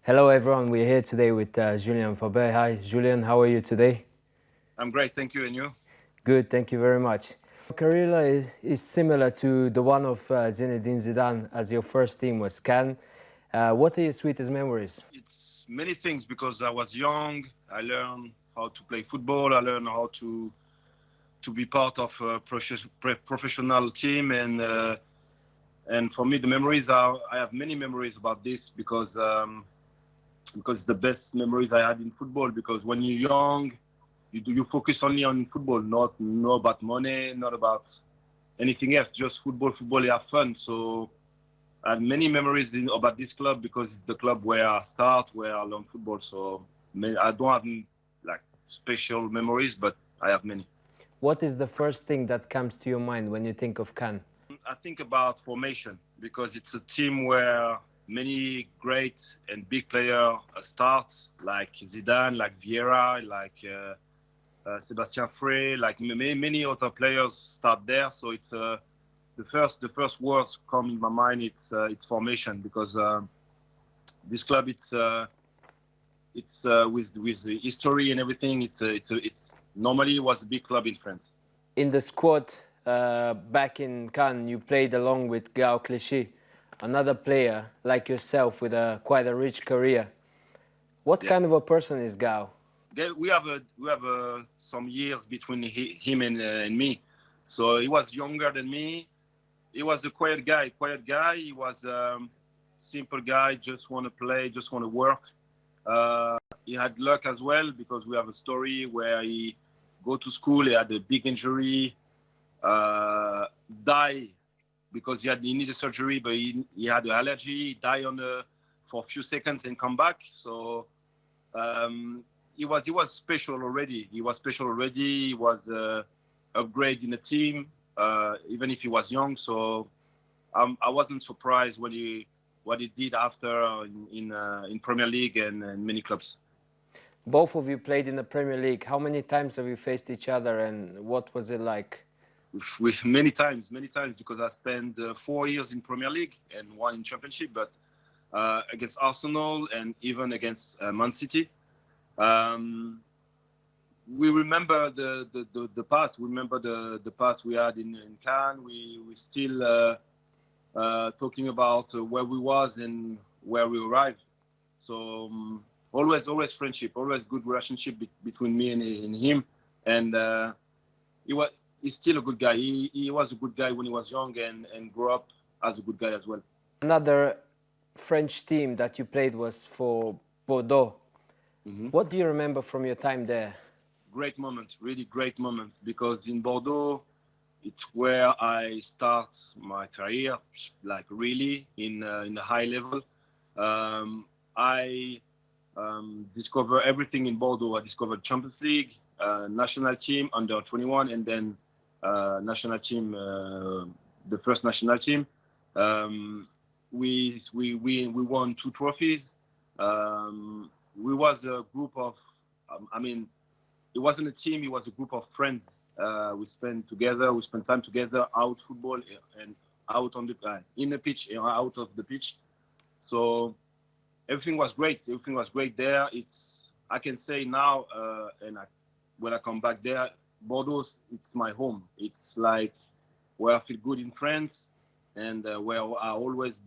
Hello everyone, we're here today with Julien Faubert. Hi Julien, how are you today? I'm great, thank you. And you? Good, thank you very much. Career is similar to the one of Zinedine Zidane, as your first team was Cannes. What are your sweetest memories? It's many things because I was young. I learned how to play football. I learned how to be part of a professional team, and for me, the memories are. I have many memories about this because the best memories I had in football. Because when you're young, you focus only on football, not about money, not about anything else. Just football, football. You have fun. So I had many memories about this club because it's the club where I start, where I learn football. So I don't have like special memories, but I have many. What is the first thing that comes to your mind when you think of Cannes? I think about formation because it's a team where many great and big players start, like Zidane, like Vieira, like Sebastian, like many other players start there. So it's the first words come in my mind. It's formation because this club it's with the history and everything. It's normally was a big club in France. In the squad back in Cannes, you played along with Gao Clichy, another player like yourself with quite a rich career. What Yeah. kind of a person is Gao? We have some years between him and me, so he was younger than me. He was a quiet guy. He was simple guy. Just want to play. Just want to work. He had luck as well because we have a story where he go to school. He had a big injury, die because he needed surgery, but he had an allergy. He died for a few seconds and come back. So he was special already. He was special already. He was upgrade in the team, even if he was young. So I wasn't surprised what he did after in Premier League and many clubs. Both of you played in the Premier League. How many times have you faced each other and what was it like? With many times because I spent 4 years in Premier League and one in Championship, but against Arsenal and even against Man City. We remember the past. We remember the past we had in Cannes. We still talking about where we was and where we arrived. So always friendship, always good relationship between me and him. And he's still a good guy. He was a good guy when he was young and grew up as a good guy as well. Another French team that you played was for Bordeaux. What do you remember from your time there? Great moment, really great moment, because in Bordeaux, it's where I start my career, like really in a high level. I discover everything in Bordeaux. I discovered Champions League, national team under 21, and then national team, the first national team. We won 2 trophies. We was a group of, it wasn't a team, it was a group of friends. We spent time together, out football and out on the in the pitch and out of the pitch. So everything was great. Everything was great there. I can say now, when I come back there, Bordeaux, it's my home. It's like where I feel good in France, and where I always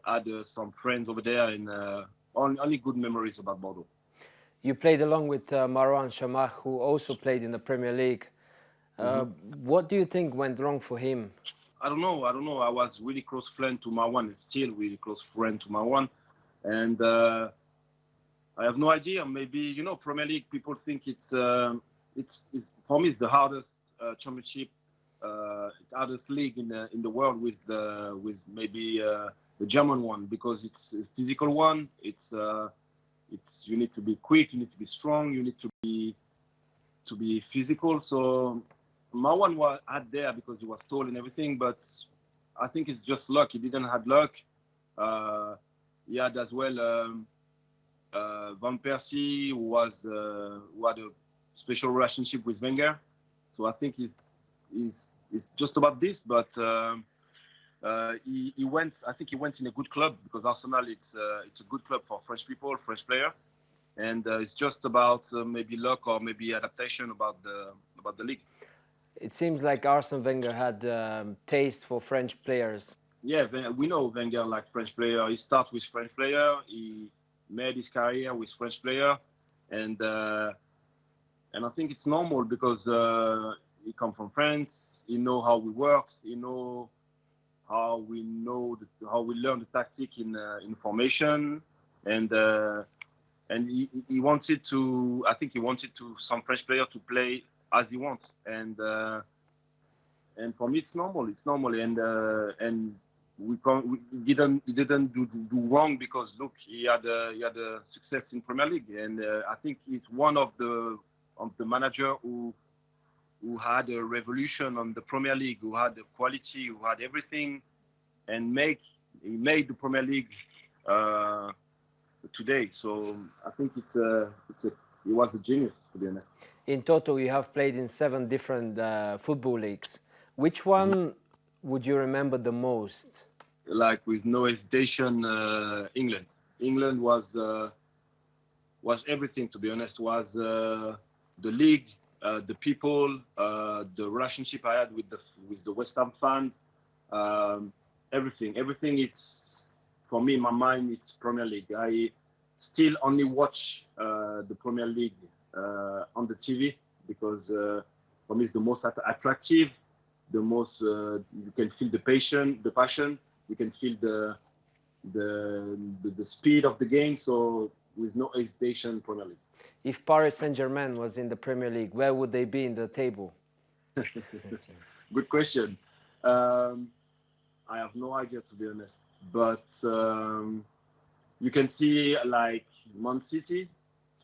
had some friends over there, and only good memories about Bordeaux. You played along with Marouane Chamakh, who also played in the Premier League. What do you think went wrong for him? I don't know. I was really close friend to Marwan, still really close friend to Marwan, and I have no idea. Maybe Premier League. People think it's for me it's the hardest championship, hardest league in the world with maybe the German one, because it's a physical one. It's you need to be quick, you need to be strong, you need to be physical. So Marwan was had there because he was tall and everything, but I think it's just luck. He didn't have luck. He had as well Van Persie, who had a special relationship with Wenger. So I think it's just about this. But He went. I think he went in a good club because Arsenal it's a good club for French people, French player, and it's just about maybe luck or maybe adaptation about the league. It seems like Arsene Wenger had taste for French players. Yeah, we know Wenger like French player. He started with French player. He made his career with French player, and I think it's normal because he come from France. He know how we work. He know how we learn the tactic in formation, and he wanted to. I think he wanted to some French player to play as he wants, and for me it's normal. It's normal, and he didn't do wrong because look, he had a success in Premier League, and I think it's one of the manager who had a revolution on the Premier League, who had the quality, who had everything, and he made the Premier League today. So I think he was a genius, to be honest. In total, you have played in 7 different football leagues. Which one would you remember the most? Like with no hesitation, England. England was everything, to be honest. Was the league, the people, the relationship I had with the West Ham fans, everything. It's for me in my mind. It's Premier League. I still only watch the Premier League on the TV because for me it's the most attractive. The most you can feel the passion. You can feel the speed of the game. So with no hesitation, Premier League. If Paris Saint-Germain was in the Premier League, where would they be in the table? Good question. I have no idea, to be honest. But you can see like Man City.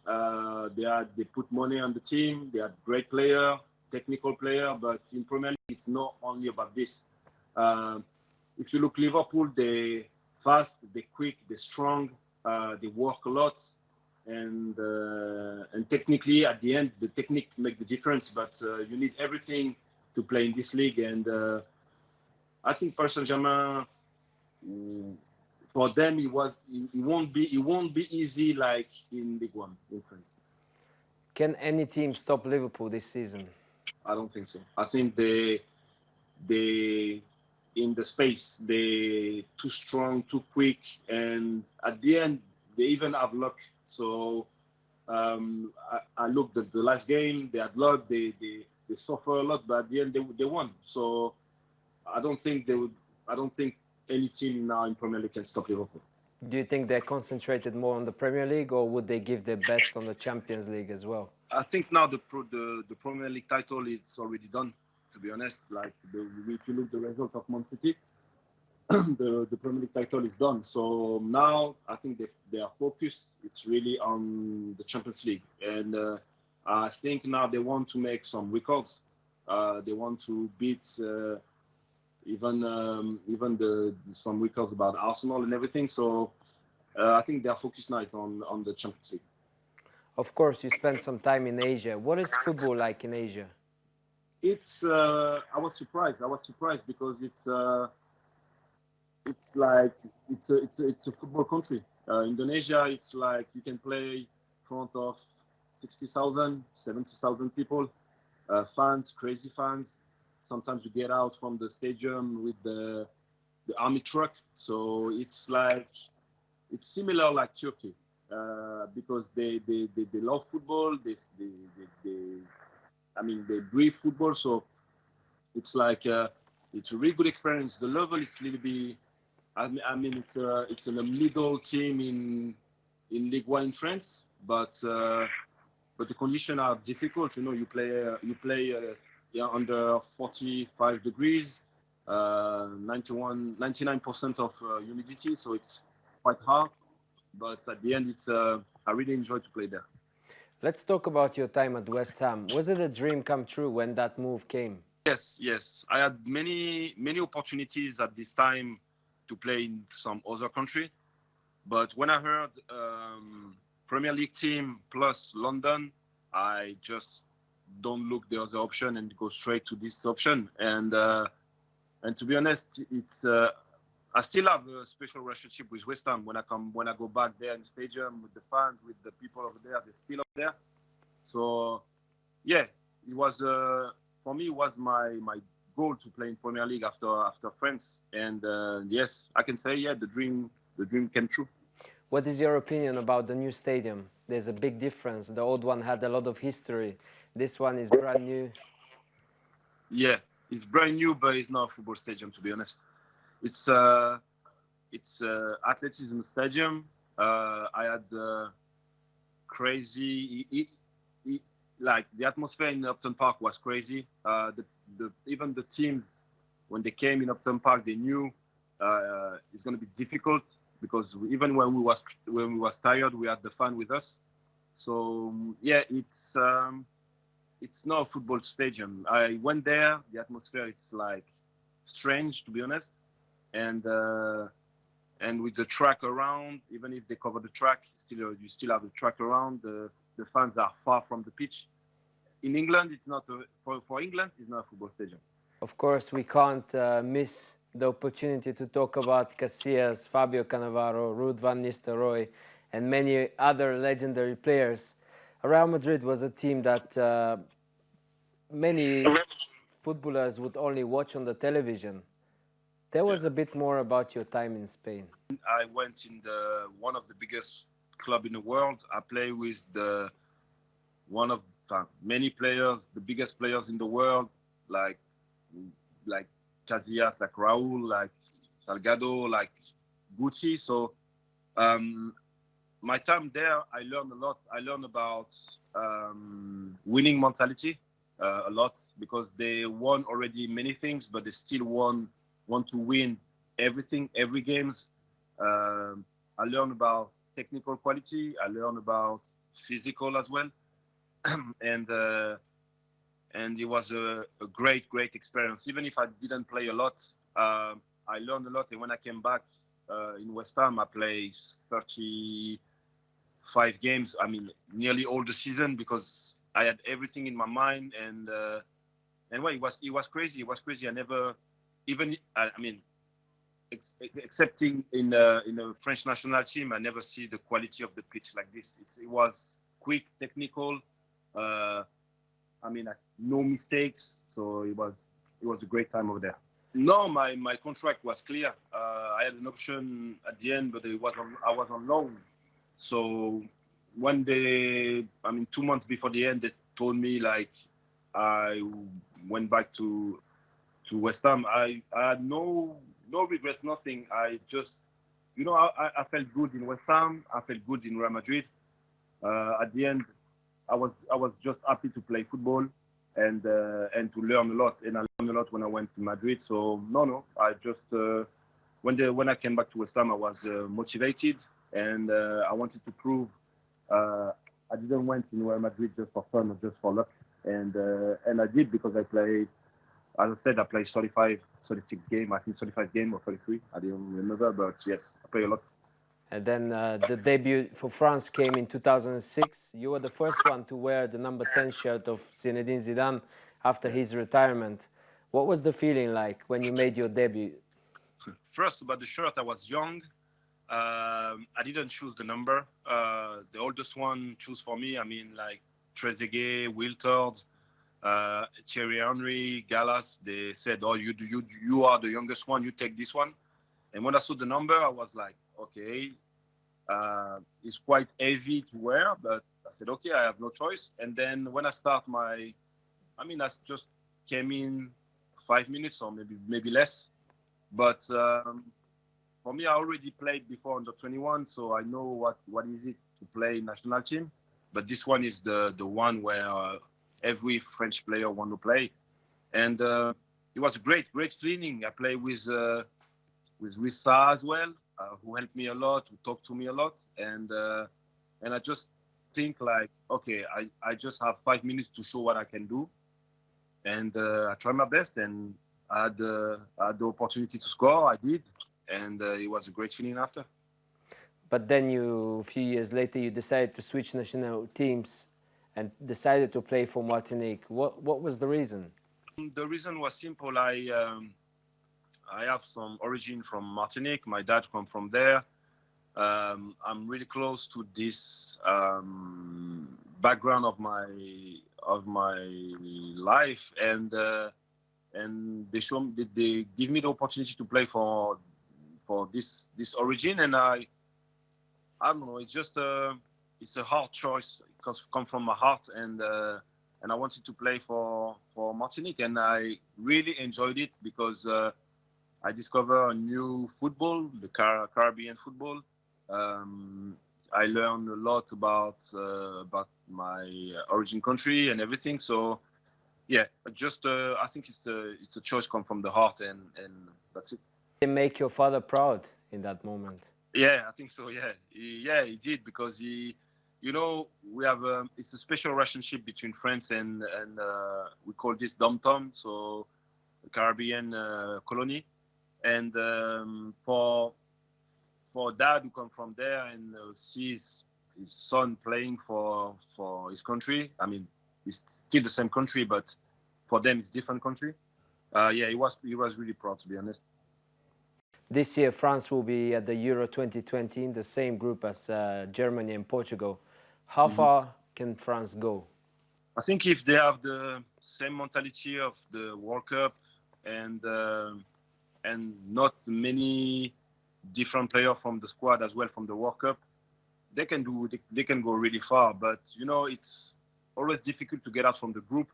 They put money on the team. They are great player, technical player. But in Premier League, it's not only about this. If you look Liverpool, they fast, they quick, they strong, they work a lot, and technically at the end the technique make the difference. But you need everything to play in this league, and I think Paris Saint-Germain, for them it won't be easy like in League One in France. Can any team stop Liverpool this season? I don't think so. I think they in the space, they too strong, too quick, and at the end they even have luck. So I looked at the last game, they had luck, they suffer a lot, but at the end they won. So I don't think any team now in Premier League can stop Liverpool. Do you think they're concentrated more on the Premier League, or would they give their best on the Champions League as well? I think now the Premier League title is already done, to be honest. Like if you look the result of Man City, the Premier League title is done. So now I think their focus it's really on the Champions League, and I think now they want to make some records. They want to beat even some records about Arsenal and everything. So I think their focus now is on the Champions League. Of course, you spent some time in Asia. What is football like in Asia? It's I was surprised because it's like it's a football country. Indonesia, it's like you can play in front of 60,000, 70,000 people, fans, crazy fans. Sometimes you get out from the stadium with the army truck. So it's similar like Turkey. Because they love football, they breathe football, so it's like it's a really good experience. The level is a little bit, it's in a middle team in Ligue 1 in France, but the conditions are difficult. You know, you play under 45 degrees, 99% of humidity, so it's quite hard. But at the end, I really enjoyed to play there. Let's talk about your time at West Ham. Was it a dream come true when that move came? Yes. I had many opportunities at this time to play in some other country. But when I heard Premier League team plus London, I just don't look the other option and go straight to this option. And And to be honest, it's I still have a special relationship with West Ham. When I go back there in the stadium with the fans, with the people over there, they're still up there. So yeah, it was for me. It was my goal to play in Premier League after France. And yes, I can say the dream came true. What is your opinion about the new stadium? There's a big difference. The old one had a lot of history. This one is brand new. Yeah, it's brand new, but it's not a football stadium, to be honest. It's athleticism stadium. I had crazy. Like the atmosphere in Upton Park was crazy. Even the teams, when they came in Upton Park, they knew it's going to be difficult because even when we was tired, we had the fun with us. So yeah, it's not a football stadium. I went there. The atmosphere, it's like strange, to be honest, and with the track around, even if they cover the track, you still have the track around. The fans are far from the pitch. In England, it's not for England, it's not a football stadium. Of course, we can't miss the opportunity to talk about Casillas, Fabio Cannavaro, Ruud van Nistelrooy, and many other legendary players. Real Madrid was a team that many footballers would only watch on the television. Tell us a bit more about your time in Spain. I went in one of the biggest club in the world. I play with one of many players, the biggest players in the world, like Casillas, like Raúl, like Salgado, like Guti. So my time there, I learned a lot. I learned about winning mentality a lot because they won already many things, but they still want to win everything, every games. I learned about technical quality. I learned about physical as well. And it was a great experience. Even if I didn't play a lot, I learned a lot. And when I came back in West Ham, I played 35 games. I mean, nearly all the season because I had everything in my mind. And well, it was crazy. It was crazy. I never even. I mean, excepting in a French national team, I never see the quality of the pitch like this. It was quick, technical. I mean, no mistakes. So it was a great time over there. No, my contract was clear. I had an option at the end, but I was on loan. So one day, 2 months before the end, they told me like I went back to West Ham. I had no regrets, nothing. I just, I felt good in West Ham. I felt good in Real Madrid. At the end, I was just happy to play football and to learn a lot. And I learned a lot when I went to Madrid. So no, I just when I came back to West Ham, I was motivated and I wanted to prove. I didn't went in Real Madrid just for fun or just for luck, and I did because I played. As I said, I played 36 games. I think 35 games or 33. I don't remember, but yes, I played a lot. And then the debut for France came in 2006. You were the first one to wear the number 10 shirt of Zinedine Zidane after his retirement. What was the feeling like when you made your debut? First, about the shirt, I was young. I didn't choose the number. The oldest one chose for me. I mean, like Trezeguet, Wiltord, Thierry Henry, Gallas. They said, "Oh, you are the youngest one. You take this one." And when I saw the number, I was like, "Okay, it's quite heavy to wear." But I said, "Okay, I have no choice." And then when I start I just came in 5 minutes or maybe less. But for me, I already played before under 21, so I know what is it to play national team. But this one is the one where every French player want to play, and it was a great feeling. I played with Wissa as well, who helped me a lot, who talked to me a lot, and I just think like, okay, I just have 5 minutes to show what I can do, and I try my best, and I had the opportunity to score. I did, and it was a great feeling after. But then a few years later, you decided to switch national teams and decided to play for Martinique. What was the reason? The reason was simple. I have some origin from Martinique. My dad come from there. I'm really close to this background of my life, and they give me the opportunity to play for this origin, and I don't know. It's just it's a hard choice because come from my heart, and I wanted to play for Martinique, and I really enjoyed it because I discovered a new football, the Caribbean football. I learned a lot about my origin country and everything. So yeah, just I think it's a choice come from the heart, and that's it. Did it make your father proud in that moment? Yeah, I think so. Yeah, he did because we have it's a special relationship between France and we call this dom tom, so the Caribbean colony, and for dad who come from there and see his son playing for his country. I mean, it's still the same country, but for them it's different country. Yeah, he was really proud, to be honest. This year, France will be at the Euro 2020 in the same group as Germany and Portugal. How far can France go? I think if they have the same mentality of the World Cup and not many different players from the squad as well from the World Cup, they can go really far. But it's always difficult to get out from the group,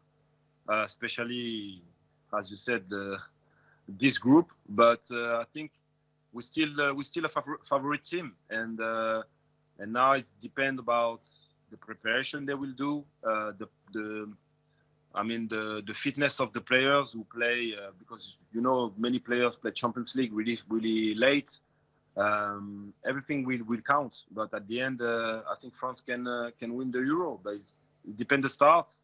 especially as you said this group. But I think we still a favorite team, and now it depends about the preparation they will do, the fitness of the players who play, because many players play Champions League really late. Everything will count, but at the end, I think France can win the Euro. But it depends the start,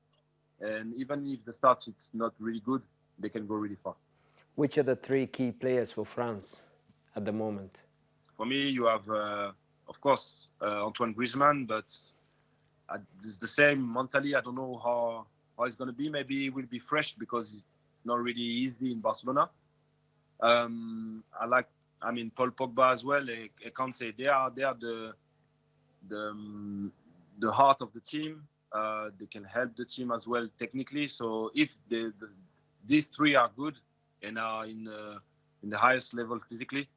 and even if the start it's not really good, they can go really far. Which are the three key players for France at the moment? For me, you have, of course, Antoine Griezmann, but it's the same mentally. I don't know how it's going to be. Maybe it will be fresh because it's not really easy in Barcelona. Paul Pogba as well. I can't say they are the heart of the team. They can help the team as well technically. So if these three are good and are in the highest level physically,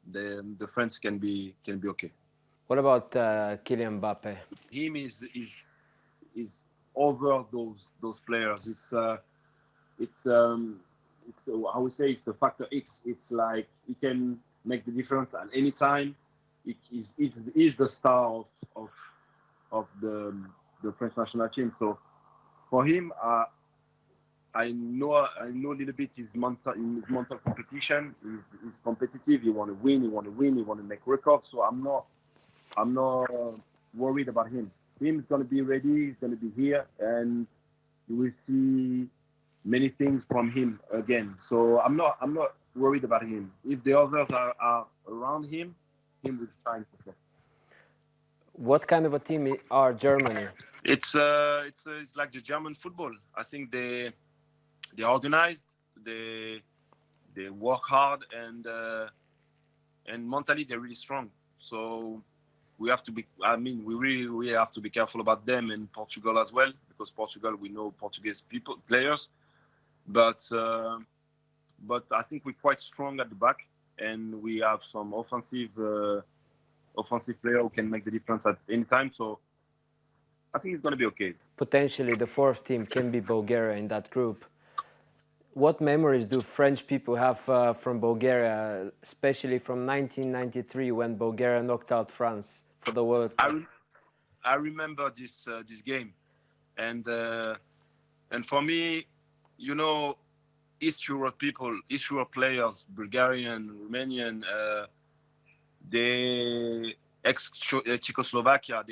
then the France can be okay. What about Kylian Mbappe? Him is over those players. It's I would say it's the factor X. It's like he can make the difference at any time. It is the star of the French national team. So for him, I know a little bit his mental competition. He's competitive. He want to win. He want to make records. So I'm not worried about him. He's going to be ready. He's going to be here, and you will see many things from him again. So I'm not worried about him. If the others are around him will shine for sure. What kind of a team are Germany? It's like the German football. I think they're organized. They work hard, and mentally they're really strong. So we have to be. We really have to be careful about them and Portugal as well, because Portugal, we know Portuguese players, but I think we're quite strong at the back, and we have some offensive player who can make the difference at any time. So I think it's going to be okay. Potentially the fourth team can be Bulgaria in that group. What memories do French people have from Bulgaria, especially from 1993 when Bulgaria knocked out France for the World Cup? I remember this game, and for me, East Europe people, East Europe players, Bulgarian, Romanian, they ex-Czechoslovakia,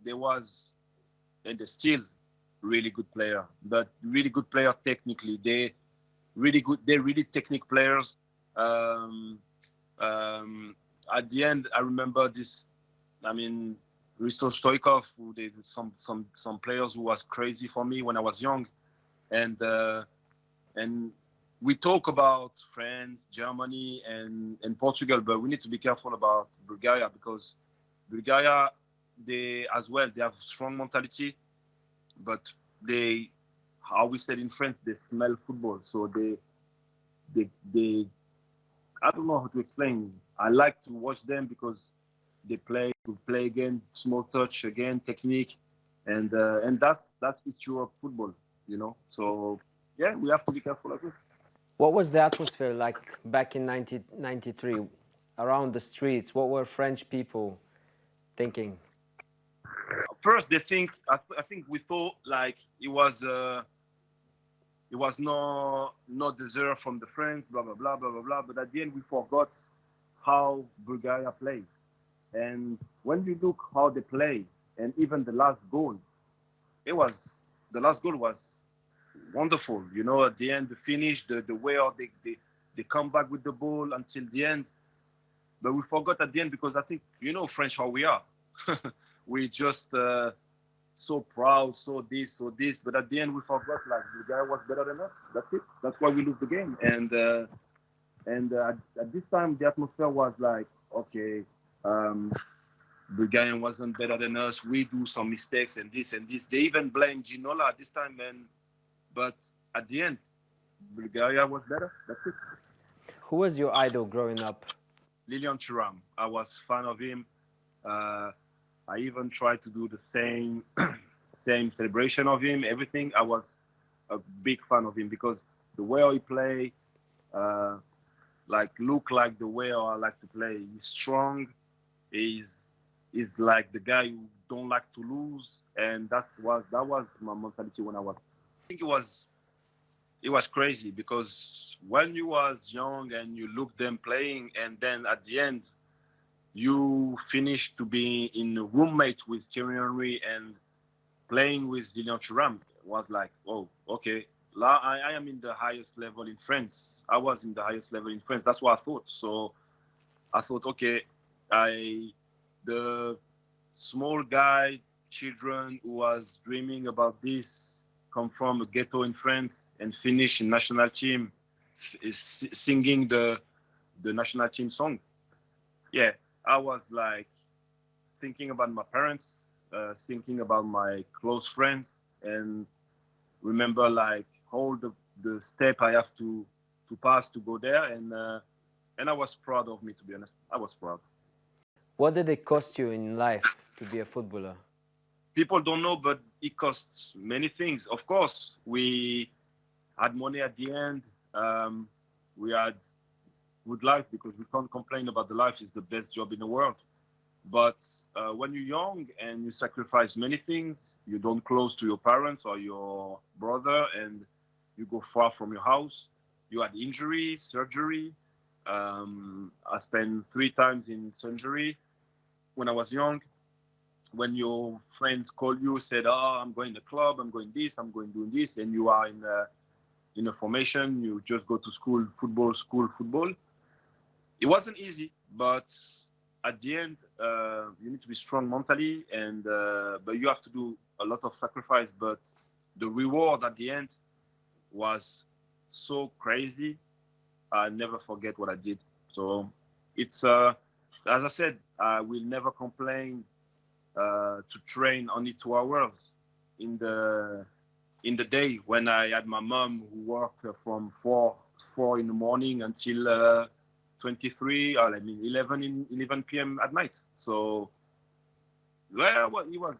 they was, and they're still really good player, but really good player technically. They're really technical players. At the end, I remember this. Risto Stoikov, who did some players who was crazy for me when I was young, and we talk about France, Germany, and Portugal, but we need to be careful about Bulgaria because Bulgaria, they as well, they have strong mentality, but they, how we said in France, they smell football. So they I don't know how to explain. I like to watch them because they play again, small touch again, technique, and that's East Europe football, you know. So yeah, we have to be careful of it. What was the atmosphere like back in 1993 around the streets? What were French people thinking? First, they think I think we thought like it was not deserved from the French, blah blah blah blah blah blah. But at the end, we forgot how Bulgaria played. And when you look how they play, and even the last goal, the last goal was wonderful. You know, at the end, the finish, the way how they come back with the ball until the end. But we forgot at the end because I think, you know, French how we are. We just so proud, so this. But at the end, we forgot like the guy was better than us. That's it. That's why we lose the game. And at this time, the atmosphere was like, okay, Bulgarian wasn't better than us. We do some mistakes and this and this. They even blamed Ginola at this time, but at the end, Bulgaria was better. That's it. Who was your idol growing up? Julian Thuram. I was fan of him. I even tried to do the same same celebration of him. Everything. I was a big fan of him because the way he play, look like the way I like to play. He's strong. He's like the guy who don't like to lose, and that was my mentality when I was. I think it was crazy because when you was young and you look them playing, and then at the end you finish to be in a roommate with Thierry Henry and playing with Julien Faubert was like, oh, okay. I am in the highest level in France. I was in the highest level in France. That's what I thought. So I thought, okay, the small guy, children who was dreaming about this, come from a ghetto in France and finish in national team, is singing the national team song. Yeah, I was like thinking about my parents, thinking about my close friends, and remember like all the step I have to pass to go there, and I was proud of me, to be honest. I was proud. What did it cost you in life to be a footballer? People don't know, but it costs many things. Of course, we had money at the end. We had good life because we can't complain about the life. It's the best job in the world. But when you're young and you sacrifice many things, you don't close to your parents or your brother, and you go far from your house. You had injury, surgery. I spent 3 times in surgery when I was young. When your friends call you, said, "Oh, I'm going to the club, I'm going this, I'm going doing this," and you are in a formation, you just go to school, football. It wasn't easy, but at the end, you need to be strong mentally, and but you have to do a lot of sacrifice. But the reward at the end was so crazy. I never forget what I did. So it's as I said, I will never complain to train only 2 hours in the day when I had my mom who worked from 4 in the morning until 11 p.m. at night. So well, it was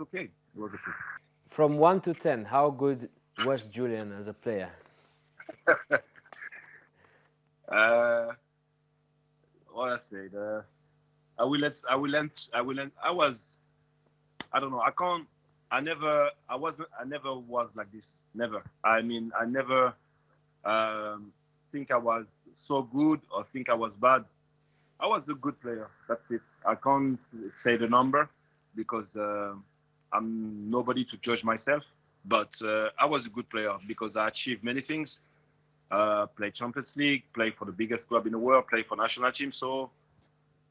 okay. It was okay. From 1 to 10, how good was Julian as a player? What I said, I never was like this. Never. I mean, I never think I was so good or think I was bad. I was a good player. That's it. I can't say the number because I'm nobody to judge myself. But I was a good player because I achieved many things. Play Champions League, play for the biggest club in the world, play for national team. So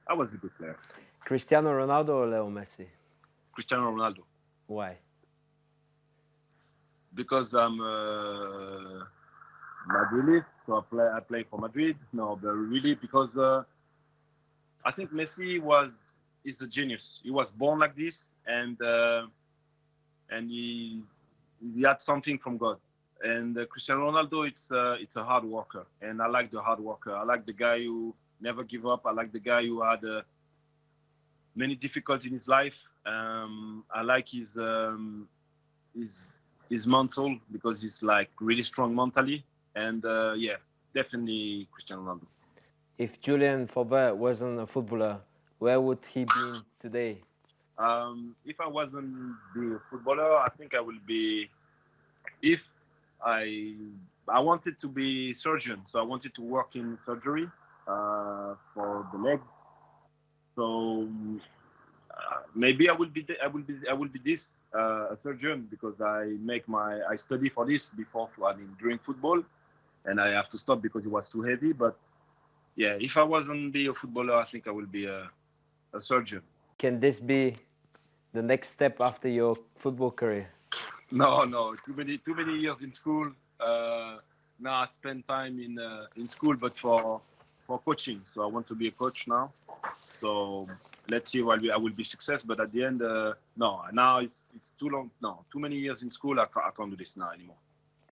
I was a good player. Cristiano Ronaldo or Leo Messi? Cristiano Ronaldo. Why? Because I'm Madrid. So I play for Madrid. No, but really because I think Messi is a genius. He was born like this, and he had something from God. And Cristiano Ronaldo, it's a hard worker, and I like the hard worker. I like the guy who never give up. I like the guy who had many difficulties in his life. I like his mental because he's like really strong mentally. And yeah, definitely Cristiano Ronaldo. If Julien Faubert wasn't a footballer, where would he be today? If I wasn't be a footballer, I think I will be. If I wanted to be surgeon, so I wanted to work in surgery for the leg. So maybe I will be this a surgeon because I study for this before during football, and I have to stop because it was too heavy. But yeah, if I wasn't be a footballer, I think I will be a surgeon. Can this be the next step after your football career? No, too many years in school. Now I spend time in school, but for coaching. So I want to be a coach now. So let's see I will be success. But at the end, no. Now it's too long. No, too many years in school. I can't do this now anymore.